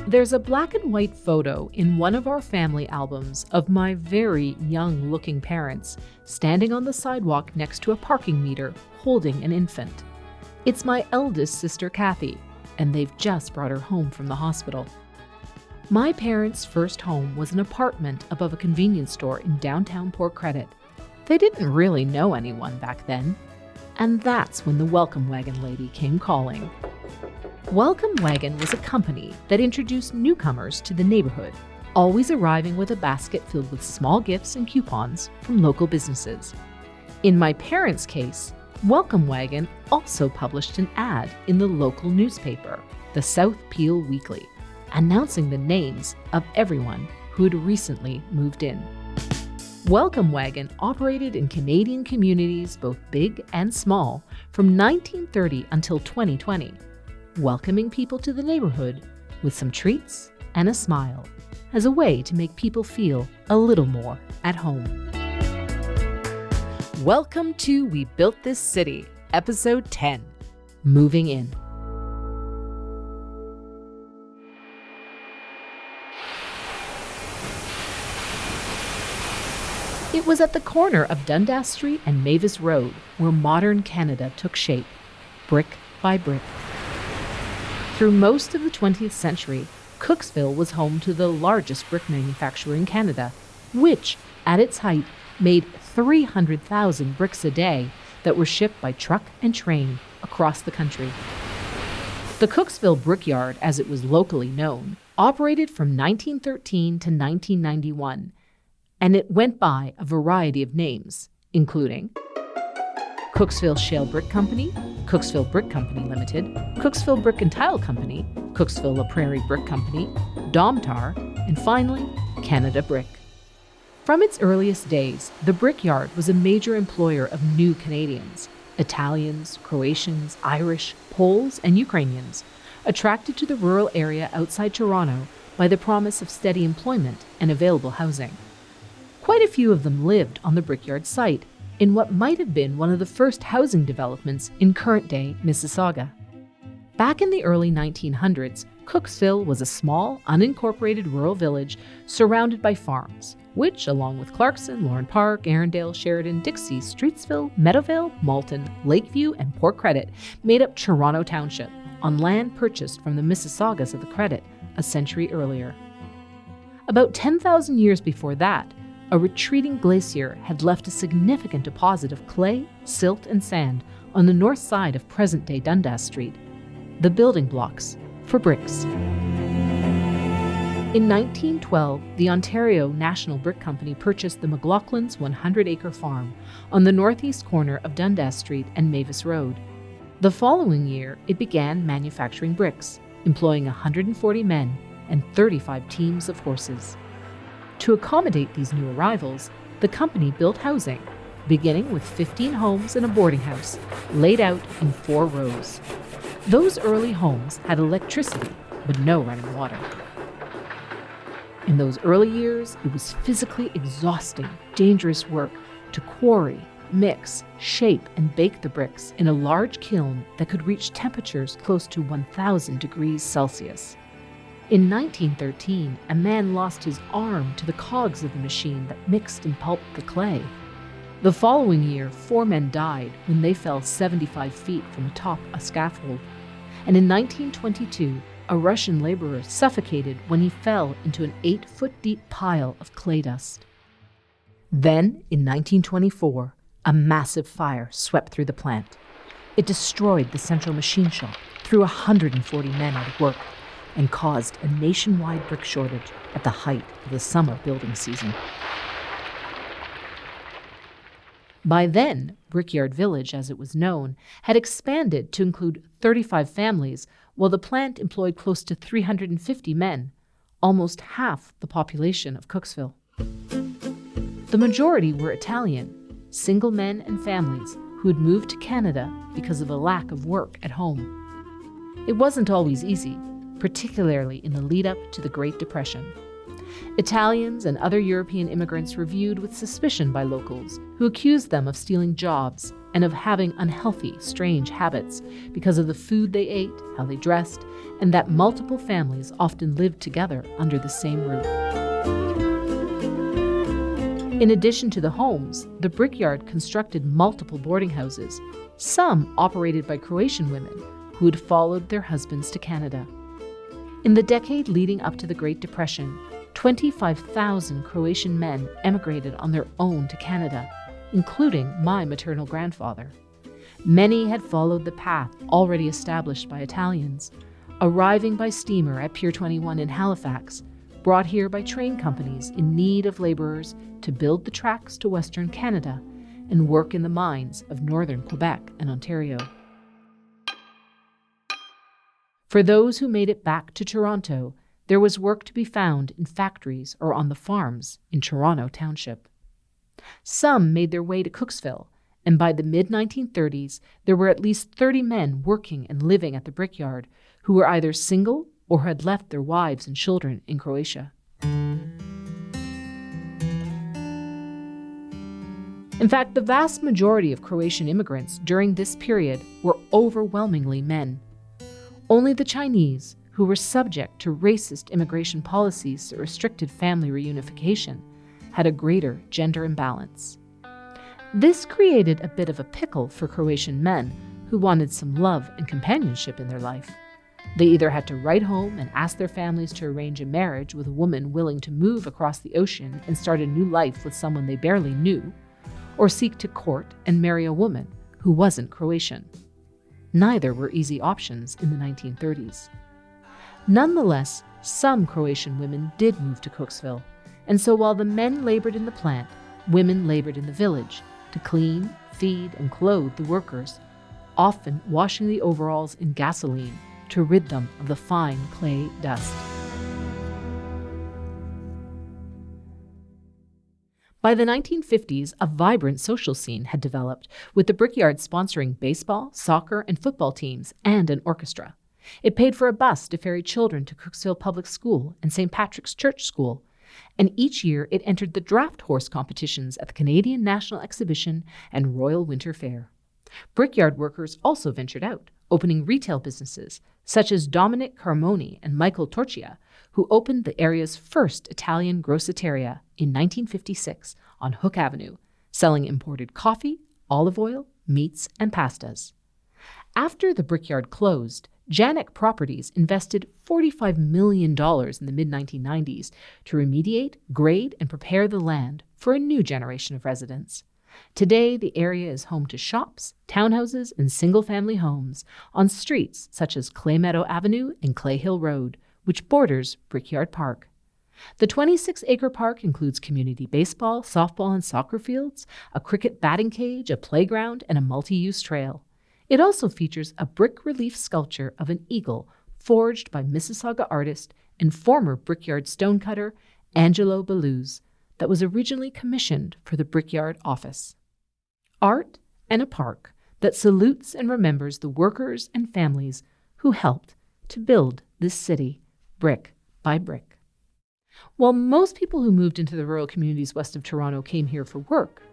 There's a black and white photo in one of our family albums of my very young-looking parents standing on the sidewalk next to a parking meter holding an infant. It's my eldest sister, Kathy, and they've just brought her home from the hospital. My parents' first home was an apartment above a convenience store in downtown Port Credit. They didn't really know anyone back then. And that's when the Welcome Wagon lady came calling. Welcome Wagon was a company that introduced newcomers to the neighborhood, always arriving with a basket filled with small gifts and coupons from local businesses. In my parents' case, Welcome Wagon also published an ad in the local newspaper, the South Peel Weekly, announcing the names of everyone who had recently moved in. Welcome Wagon operated in Canadian communities, both big and small, from 1930 until 2020, welcoming people to the neighborhood with some treats and a smile as a way to make people feel a little more at home. Welcome to We Built This City, Episode 10, Moving In. It was at the corner of Dundas Street and Mavis Road where modern Canada took shape, brick by brick. Through most of the 20th century, Cooksville was home to the largest brick manufacturer in Canada, which, at its height, made 300,000 bricks a day that were shipped by truck and train across the country. The Cooksville Brickyard, as it was locally known, operated from 1913 to 1991, and it went by a variety of names, including Cooksville Shale Brick Company, Cooksville Brick Company Limited, Cooksville Brick and Tile Company, Cooksville La Prairie Brick Company, Domtar, and finally, Canada Brick. From its earliest days, the Brickyard was a major employer of new Canadians, Italians, Croatians, Irish, Poles, and Ukrainians, attracted to the rural area outside Toronto by the promise of steady employment and available housing. Quite a few of them lived on the Brickyard site, in what might have been one of the first housing developments in current-day Mississauga. Back in the early 1900s, Cooksville was a small, unincorporated rural village surrounded by farms, which, along with Clarkson, Lauren Park, Arundel, Sheridan, Dixie, Streetsville, Meadowvale, Malton, Lakeview, and Port Credit, made up Toronto Township, on land purchased from the Mississaugas of the Credit a century earlier. About 10,000 years before that, a retreating glacier had left a significant deposit of clay, silt, and sand on the north side of present-day Dundas Street, the building blocks for bricks. In 1912, the Ontario National Brick Company purchased the McLaughlin's 100-acre farm on the northeast corner of Dundas Street and Mavis Road. The following year, it began manufacturing bricks, employing 140 men and 35 teams of horses. To accommodate these new arrivals, the company built housing, beginning with 15 homes and a boarding house, laid out in 4 rows. Those early homes had electricity, but no running water. In those early years, it was physically exhausting, dangerous work to quarry, mix, shape, and bake the bricks in a large kiln that could reach temperatures close to 1,000 degrees Celsius. In 1913, a man lost his arm to the cogs of the machine that mixed and pulped the clay. The following year, 4 men died when they fell 75 feet from atop a scaffold. And in 1922, a Russian laborer suffocated when he fell into an 8-foot-deep pile of clay dust. Then, in 1924, a massive fire swept through the plant. It destroyed the central machine shop, threw 140 men out of work, and caused a nationwide brick shortage at the height of the summer building season. By then, Brickyard Village, as it was known, had expanded to include 35 families, while the plant employed close to 350 men, almost half the population of Cooksville. The majority were Italian, single men and families who had moved to Canada because of a lack of work at home. It wasn't always easy, particularly in the lead-up to the Great Depression. Italians and other European immigrants were viewed with suspicion by locals, who accused them of stealing jobs and of having unhealthy, strange habits because of the food they ate, how they dressed, and that multiple families often lived together under the same roof. In addition to the homes, the brickyard constructed multiple boarding houses, some operated by Croatian women who had followed their husbands to Canada. In the decade leading up to the Great Depression, 25,000 Croatian men emigrated on their own to Canada, including my maternal grandfather. Many had followed the path already established by Italians, arriving by steamer at Pier 21 in Halifax, brought here by train companies in need of labourers to build the tracks to Western Canada and work in the mines of northern Quebec and Ontario. For those who made it back to Toronto, there was work to be found in factories or on the farms in Toronto Township. Some made their way to Cooksville, and by the mid-1930s, there were at least 30 men working and living at the brickyard who were either single or had left their wives and children in Croatia. In fact, the vast majority of Croatian immigrants during this period were overwhelmingly men. Only the Chinese, who were subject to racist immigration policies that restricted family reunification, had a greater gender imbalance. This created a bit of a pickle for Croatian men who wanted some love and companionship in their life. They either had to write home and ask their families to arrange a marriage with a woman willing to move across the ocean and start a new life with someone they barely knew, or seek to court and marry a woman who wasn't Croatian. Neither were easy options in the 1930s. Nonetheless, some Croatian women did move to Cooksville, and so while the men labored in the plant, women labored in the village to clean, feed, and clothe the workers, often washing the overalls in gasoline to rid them of the fine clay dust. By the 1950s, a vibrant social scene had developed, with the brickyard sponsoring baseball, soccer, and football teams, and an orchestra. It paid for a bus to ferry children to Cooksville Public School and St. Patrick's Church School, and each year it entered the draft horse competitions at the Canadian National Exhibition and Royal Winter Fair. Brickyard workers also ventured out, opening retail businesses, such as Dominic Carmoni and Michael Torchia, who opened the area's first Italian groceteria in 1956 on Hook Avenue, selling imported coffee, olive oil, meats, and pastas. After the brickyard closed, Janek Properties invested $45 million in the mid-1990s to remediate, grade, and prepare the land for a new generation of residents. Today, the area is home to shops, townhouses, and single-family homes on streets such as Clay Meadow Avenue and Clay Hill Road, which borders Brickyard Park. The 26-acre park includes community baseball, softball, and soccer fields, a cricket batting cage, a playground, and a multi-use trail. It also features a brick relief sculpture of an eagle forged by Mississauga artist and former brickyard stonecutter Angelo Belluz that was originally commissioned for the brickyard office. Art and a park that salutes and remembers the workers and families who helped to build this city brick by brick. While most people who moved into the rural communities west of Toronto came here for work,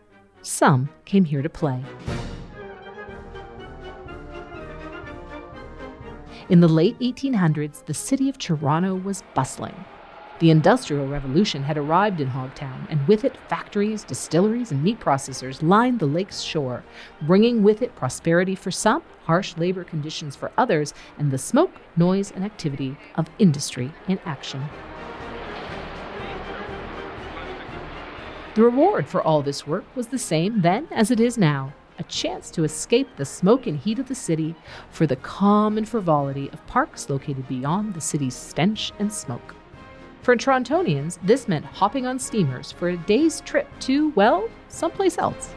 some came here to play. In the late 1800s, the city of Toronto was bustling. The Industrial Revolution had arrived in Hogtown, and with it, factories, distilleries, and meat processors lined the lake's shore, bringing with it prosperity for some, harsh labor conditions for others, and the smoke, noise, and activity of industry in action. The reward for all this work was the same then as it is now: a chance to escape the smoke and heat of the city for the calm and frivolity of parks located beyond the city's stench and smoke. For Torontonians, this meant hopping on steamers for a day's trip to, well, someplace else.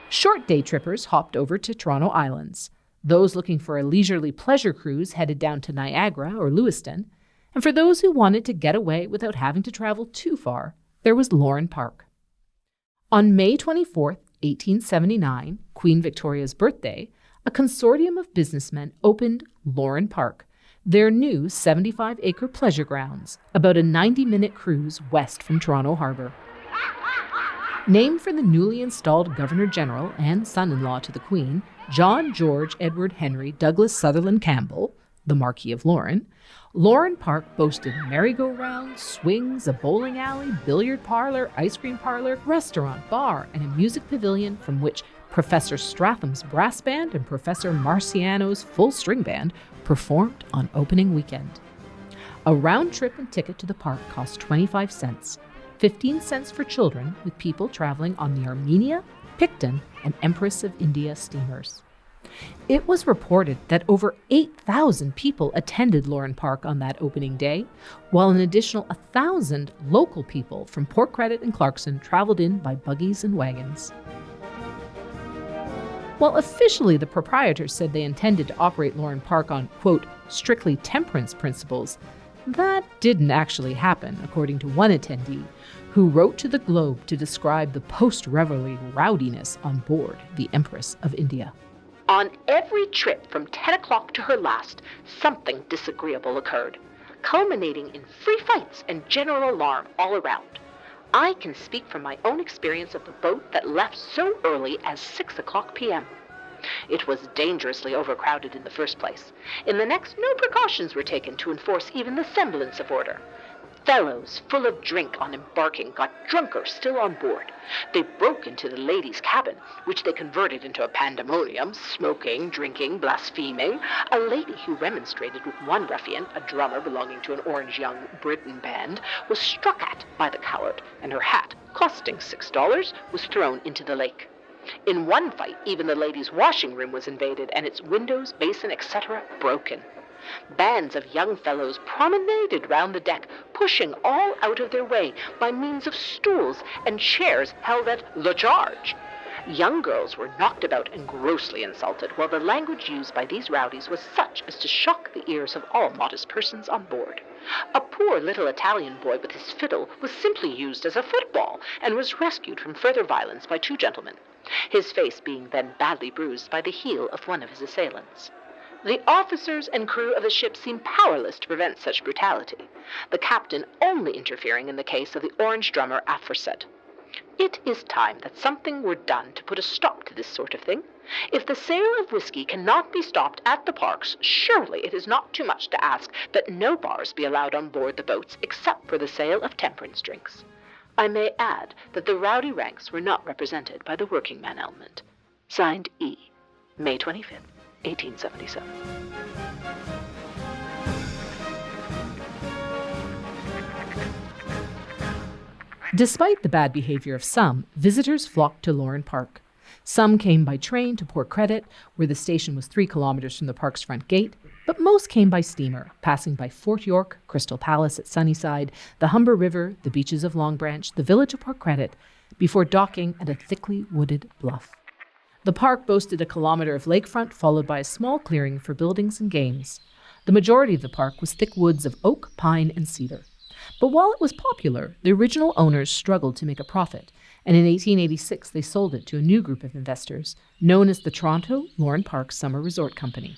Short day trippers hopped over to Toronto Islands. Those looking for a leisurely pleasure cruise headed down to Niagara or Lewiston. And for those who wanted to get away without having to travel too far, there was Lorne Park. On May 24, 1879, Queen Victoria's birthday, a consortium of businessmen opened Lauren Park, their new 75-acre pleasure grounds, about a 90-minute cruise west from Toronto Harbour. Named for the newly installed Governor-General and son-in-law to the Queen, John George Edward Henry Douglas Sutherland Campbell, the Marquis of Lauren, Lauren Park boasted merry-go-rounds, swings, a bowling alley, billiard parlor, ice cream parlor, restaurant, bar, and a music pavilion from which Professor Stratham's brass band and Professor Marciano's full string band performed on opening weekend. A round trip and ticket to the park cost 25 cents, 15 cents for children, with people traveling on the Armenia, Picton, and Empress of India steamers. It was reported that over 8,000 people attended Lauren Park on that opening day, while an additional 1,000 local people from Port Credit and Clarkson traveled in by buggies and wagons. While officially the proprietors said they intended to operate Lauren Park on, quote, strictly temperance principles, that didn't actually happen, according to one attendee, who wrote to the Globe to describe the post-revelry rowdiness on board the Empress of India. On every trip from 10 o'clock to her last, something disagreeable occurred, culminating in free fights and general alarm all around. I can speak from my own experience of the boat that left so early as 6 o'clock p.m. It was dangerously overcrowded in the first place. In the next, no precautions were taken to enforce even the semblance of order. Fellows full of drink on embarking got drunker still on board. They broke into the ladies' cabin, which they converted into a pandemonium, smoking, drinking, blaspheming. A lady who remonstrated with one ruffian, a drummer belonging to an Orange Young Britain band, was struck at by the coward, and her hat, costing $6, was thrown into the lake. In one fight, even the ladies' washing room was invaded, and its windows, basin, etc. broken. Bands of young fellows promenaded round the deck, pushing all out of their way by means of stools and chairs held at the charge. Young girls were knocked about and grossly insulted, while the language used by these rowdies was such as to shock the ears of all modest persons on board. A poor little Italian boy with his fiddle was simply used as a football and was rescued from further violence by two gentlemen, his face being then badly bruised by the heel of one of his assailants. The officers and crew of the ship seemed powerless to prevent such brutality, the captain only interfering in the case of the orange drummer aforesaid. It is time that something were done to put a stop to this sort of thing. If the sale of whiskey cannot be stopped at the parks, surely it is not too much to ask that no bars be allowed on board the boats except for the sale of temperance drinks. I may add that the rowdy ranks were not represented by the working man element. Signed E. May 25th. 1877. Despite the bad behavior of some, visitors flocked to Lauren Park. Some came by train to Port Credit, where the station was 3 kilometers from the park's front gate, but most came by steamer, passing by Fort York, Crystal Palace at Sunnyside, the Humber River, the beaches of Long Branch, the village of Port Credit, before docking at a thickly wooded bluff. The park boasted a kilometer of lakefront, followed by a small clearing for buildings and games. The majority of the park was thick woods of oak, pine, and cedar. But while it was popular, the original owners struggled to make a profit, and in 1886 they sold it to a new group of investors, known as the Toronto Lauren Park Summer Resort Company.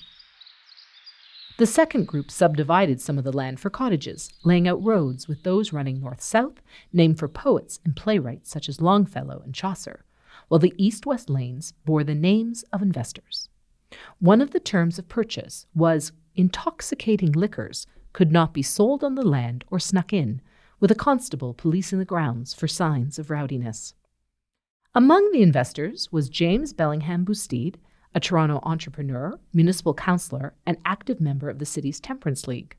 The second group subdivided some of the land for cottages, laying out roads with those running north-south, named for poets and playwrights such as Longfellow and Chaucer, while the east-west lanes bore the names of investors. One of the terms of purchase was intoxicating liquors could not be sold on the land or snuck in, with a constable policing the grounds for signs of rowdiness. Among the investors was James Bellingham Boustede, a Toronto entrepreneur, municipal councillor, and active member of the city's Temperance League.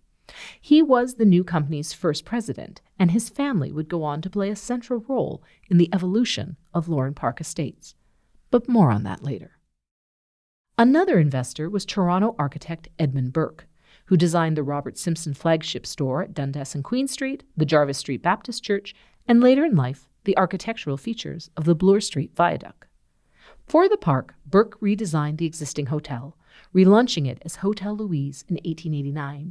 He was the new company's first president, and his family would go on to play a central role in the evolution of Lauren Park Estates. But more on that later. Another investor was Toronto architect Edmund Burke, who designed the Robert Simpson flagship store at Dundas and Queen Street, the Jarvis Street Baptist Church, and later in life, the architectural features of the Bloor Street Viaduct. For the park, Burke redesigned the existing hotel, relaunching it as Hotel Louise in 1889,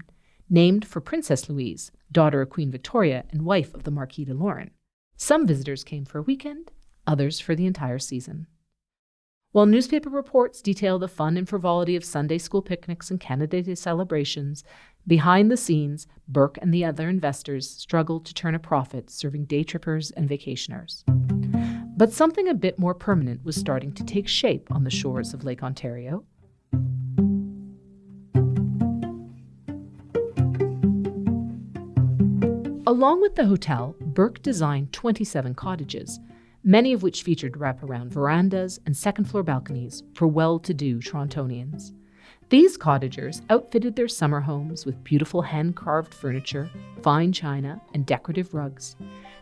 named for Princess Louise, daughter of Queen Victoria and wife of the Marquis de Lauren. Some visitors came for a weekend, others for the entire season. While newspaper reports detail the fun and frivolity of Sunday school picnics and Canada Day celebrations, behind the scenes, Burke and the other investors struggled to turn a profit serving day trippers and vacationers. But something a bit more permanent was starting to take shape on the shores of Lake Ontario. Along with the hotel, Burke designed 27 cottages, many of which featured wraparound verandas and second-floor balconies for well-to-do Torontonians. These cottagers outfitted their summer homes with beautiful hand-carved furniture, fine china, and decorative rugs,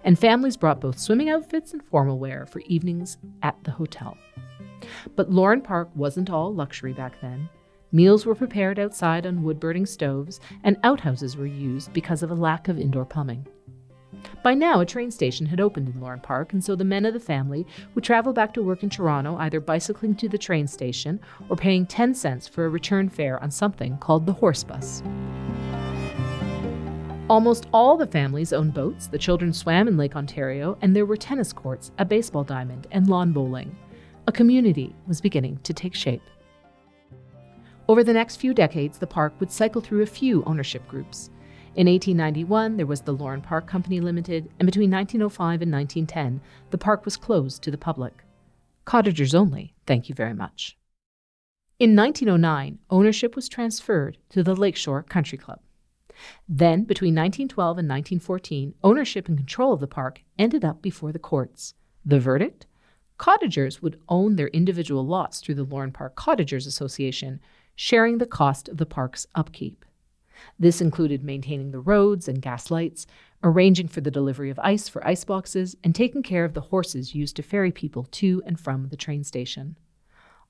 and families brought both swimming outfits and formal wear for evenings at the hotel. But Lauren Park wasn't all luxury back then. Meals were prepared outside on wood-burning stoves, and outhouses were used because of a lack of indoor plumbing. By now, a train station had opened in Lauren Park, and so the men of the family would travel back to work in Toronto, either bicycling to the train station or paying 10 cents for a return fare on something called the horse bus. Almost all the families owned boats, the children swam in Lake Ontario, and there were tennis courts, a baseball diamond, and lawn bowling. A community was beginning to take shape. Over the next few decades, the park would cycle through a few ownership groups. In 1891, there was the Lauren Park Company Limited, and between 1905 and 1910, the park was closed to the public. Cottagers only, thank you very much. In 1909, ownership was transferred to the Lakeshore Country Club. Then, between 1912 and 1914, ownership and control of the park ended up before the courts. The verdict? Cottagers would own their individual lots through the Lauren Park Cottagers Association, sharing the cost of the park's upkeep. This included maintaining the roads and gas lights, arranging for the delivery of ice for ice boxes, and taking care of the horses used to ferry people to and from the train station.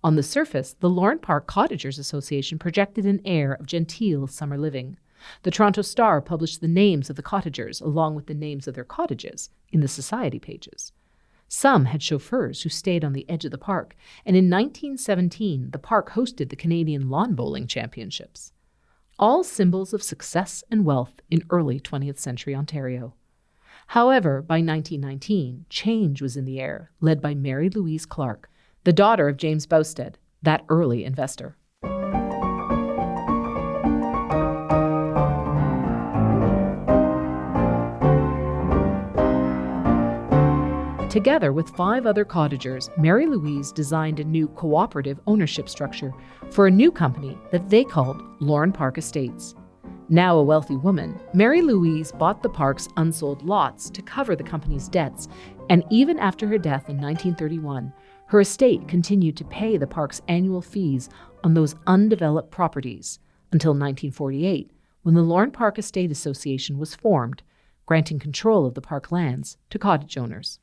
On the surface, the Lauren Park Cottagers Association projected an air of genteel summer living. The Toronto Star published the names of the cottagers along with the names of their cottages in the society pages. Some had chauffeurs who stayed on the edge of the park, and in 1917, the park hosted the Canadian Lawn Bowling Championships. All symbols of success and wealth in early 20th century Ontario. However, by 1919, change was in the air, led by Mary Louise Clark, the daughter of James Bousted, that early investor. Together with 5 other cottagers, Mary Louise designed a new cooperative ownership structure for a new company that they called Lauren Park Estates. Now a wealthy woman, Mary Louise bought the park's unsold lots to cover the company's debts, and even after her death in 1931, her estate continued to pay the park's annual fees on those undeveloped properties until 1948, when the Lauren Park Estate Association was formed, granting control of the park lands to cottage owners.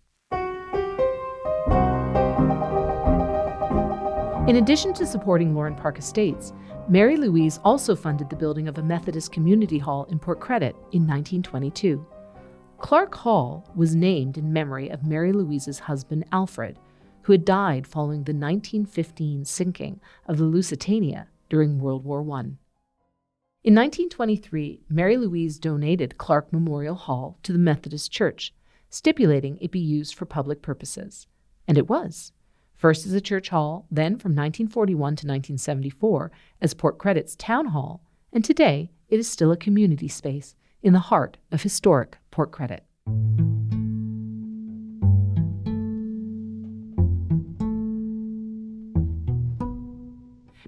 In addition to supporting Lauren Park Estates, Mary Louise also funded the building of a Methodist community hall in Port Credit in 1922. Clark Hall was named in memory of Mary Louise's husband Alfred, who had died following the 1915 sinking of the Lusitania during World War I. In 1923, Mary Louise donated Clark Memorial Hall to the Methodist Church, stipulating it be used for public purposes. And it was. First as a church hall, then from 1941 to 1974 as Port Credit's town hall, and today it is still a community space in the heart of historic Port Credit.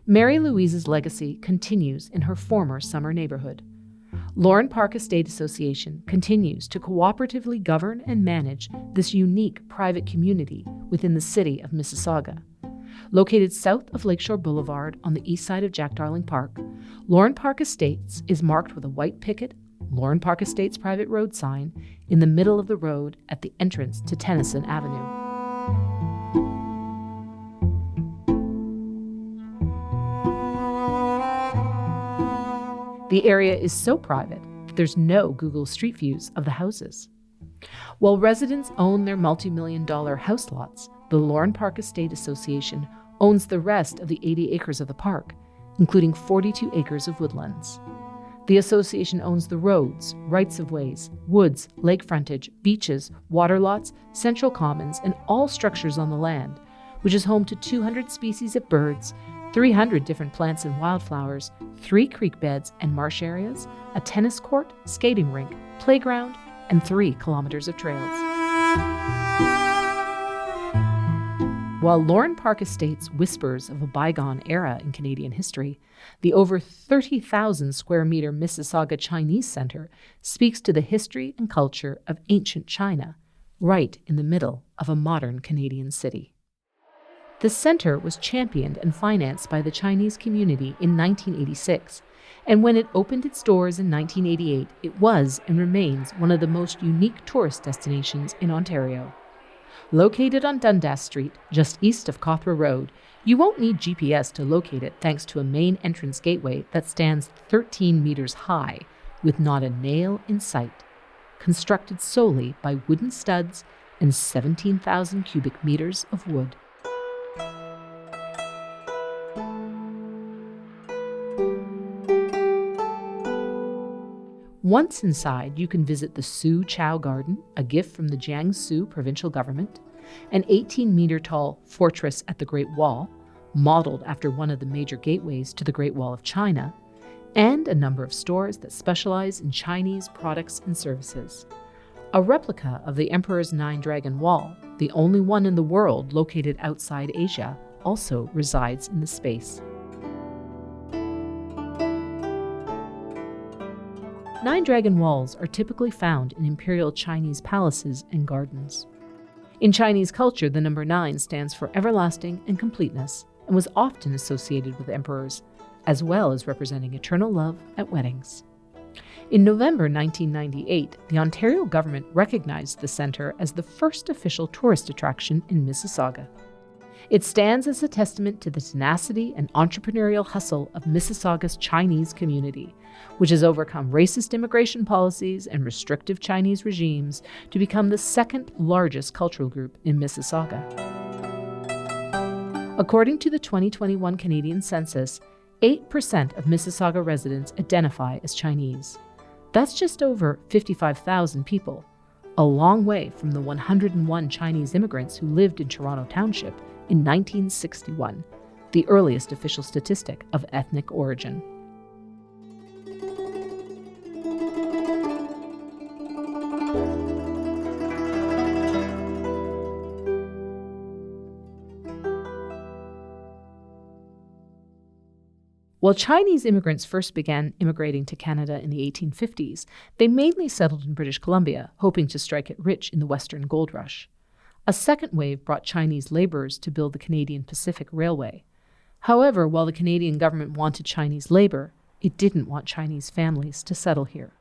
Mary Louise's legacy continues in her former summer neighborhood. Lauren Park Estate Association continues to cooperatively govern and manage this unique private community within the city of Mississauga. Located south of Lakeshore Boulevard on the east side of Jack Darling Park, Lauren Park Estates is marked with a white picket, Lauren Park Estates private road sign in the middle of the road at the entrance to Tennyson Avenue. The area is so private that there's no Google Street Views of the houses. While residents own their multi-million-dollar house lots, the Lauren Park Estate Association owns the rest of the 80 acres of the park, including 42 acres of woodlands. The association owns the roads, rights-of-ways, woods, lake frontage, beaches, water lots, central commons, and all structures on the land, which is home to 200 species of birds, 300 different plants and wildflowers, 3 creek beds and marsh areas, a tennis court, skating rink, playground, and 3 kilometers of trails. While Lauren Park Estates whispers of a bygone era in Canadian history, the over 30,000 square meter Mississauga Chinese Centre speaks to the history and culture of ancient China, right in the middle of a modern Canadian city. The centre was championed and financed by the Chinese community in 1986, and when it opened its doors in 1988, it was and remains one of the most unique tourist destinations in Ontario. Located on Dundas Street, just east of Cawthra Road, you won't need GPS to locate it thanks to a main entrance gateway that stands 13 meters high, with not a nail in sight, constructed solely by wooden studs and 17,000 cubic meters of wood. Once inside, you can visit the Su Chow Garden, a gift from the Jiangsu provincial government, an 18-meter-tall fortress at the Great Wall, modeled after one of the major gateways to the Great Wall of China, and a number of stores that specialize in Chinese products and services. A replica of the Emperor's Nine-Dragon Wall, the only one in the world located outside Asia, also resides in the space. Nine-Dragon Walls are typically found in imperial Chinese palaces and gardens. In Chinese culture, the number 9 stands for everlasting and completeness and was often associated with emperors, as well as representing eternal love at weddings. In November 1998, the Ontario government recognized the centre as the first official tourist attraction in Mississauga. It stands as a testament to the tenacity and entrepreneurial hustle of Mississauga's Chinese community, which has overcome racist immigration policies and restrictive Chinese regimes to become the second largest cultural group in Mississauga. According to the 2021 Canadian Census, 8% of Mississauga residents identify as Chinese. That's just over 55,000 people, a long way from the 101 Chinese immigrants who lived in Toronto Township in 1961, the earliest official statistic of ethnic origin. While Chinese immigrants first began immigrating to Canada in the 1850s, they mainly settled in British Columbia, hoping to strike it rich in the Western Gold Rush. A second wave brought Chinese laborers to build the Canadian Pacific Railway. However, while the Canadian government wanted Chinese labor, it didn't want Chinese families to settle here.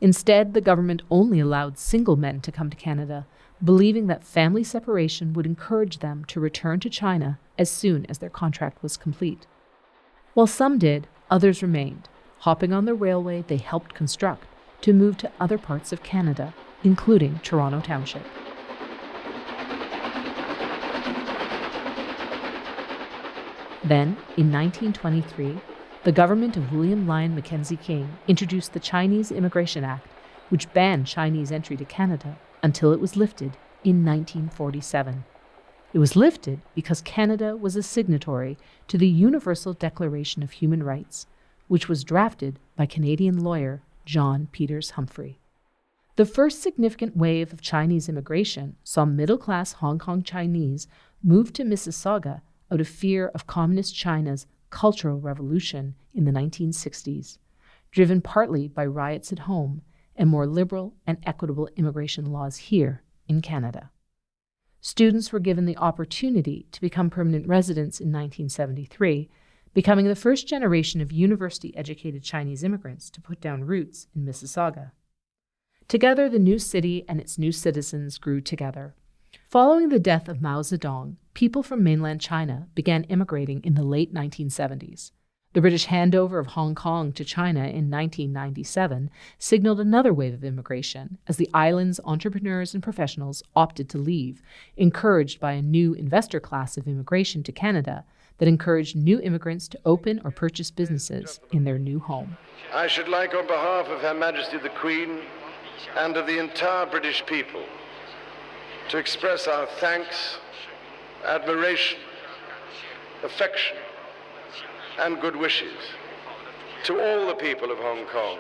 Instead, the government only allowed single men to come to Canada, believing that family separation would encourage them to return to China as soon as their contract was complete. While some did, others remained, hopping on the railway they helped construct to move to other parts of Canada, including Toronto Township. Then, in 1923, the government of William Lyon Mackenzie King introduced the Chinese Immigration Act, which banned Chinese entry to Canada until it was lifted in 1947. It was lifted because Canada was a signatory to the Universal Declaration of Human Rights, which was drafted by Canadian lawyer John Peters Humphrey. The first significant wave of Chinese immigration saw middle-class Hong Kong Chinese move to Mississauga out of fear of Communist China's Cultural Revolution in the 1960s, driven partly by riots at home and more liberal and equitable immigration laws here in Canada. Students were given the opportunity to become permanent residents in 1973, becoming the first generation of university-educated Chinese immigrants to put down roots in Mississauga. Together, the new city and its new citizens grew together. Following the death of Mao Zedong, people from mainland China began immigrating in the late 1970s. The British handover of Hong Kong to China in 1997 signaled another wave of immigration as the island's entrepreneurs and professionals opted to leave, encouraged by a new investor class of immigration to Canada that encouraged new immigrants to open or purchase businesses in their new home. I should like, on behalf of Her Majesty the Queen and of the entire British people, to express our thanks admiration, affection, and good wishes to all the people of Hong Kong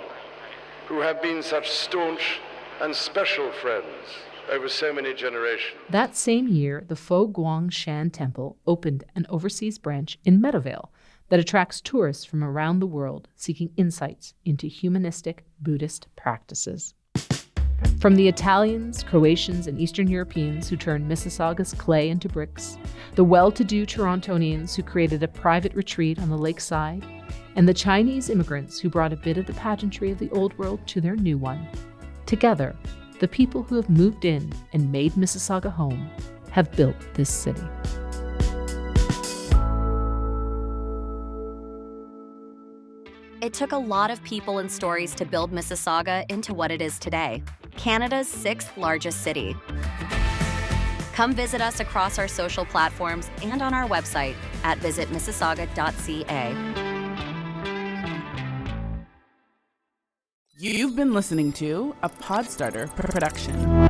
who have been such staunch and special friends over so many generations. That same year, the Fo Guang Shan Temple opened an overseas branch in Meadowvale that attracts tourists from around the world seeking insights into humanistic Buddhist practices. From the Italians, Croatians, and Eastern Europeans who turned Mississauga's clay into bricks, the well-to-do Torontonians who created a private retreat on the lakeside, and the Chinese immigrants who brought a bit of the pageantry of the old world to their new one, together, the people who have moved in and made Mississauga home have built this city. It took a lot of people and stories to build Mississauga into what it is today, Canada's 6th largest city. Come visit us across our social platforms and on our website at visitmississauga.ca. You've been listening to a Podstarter production.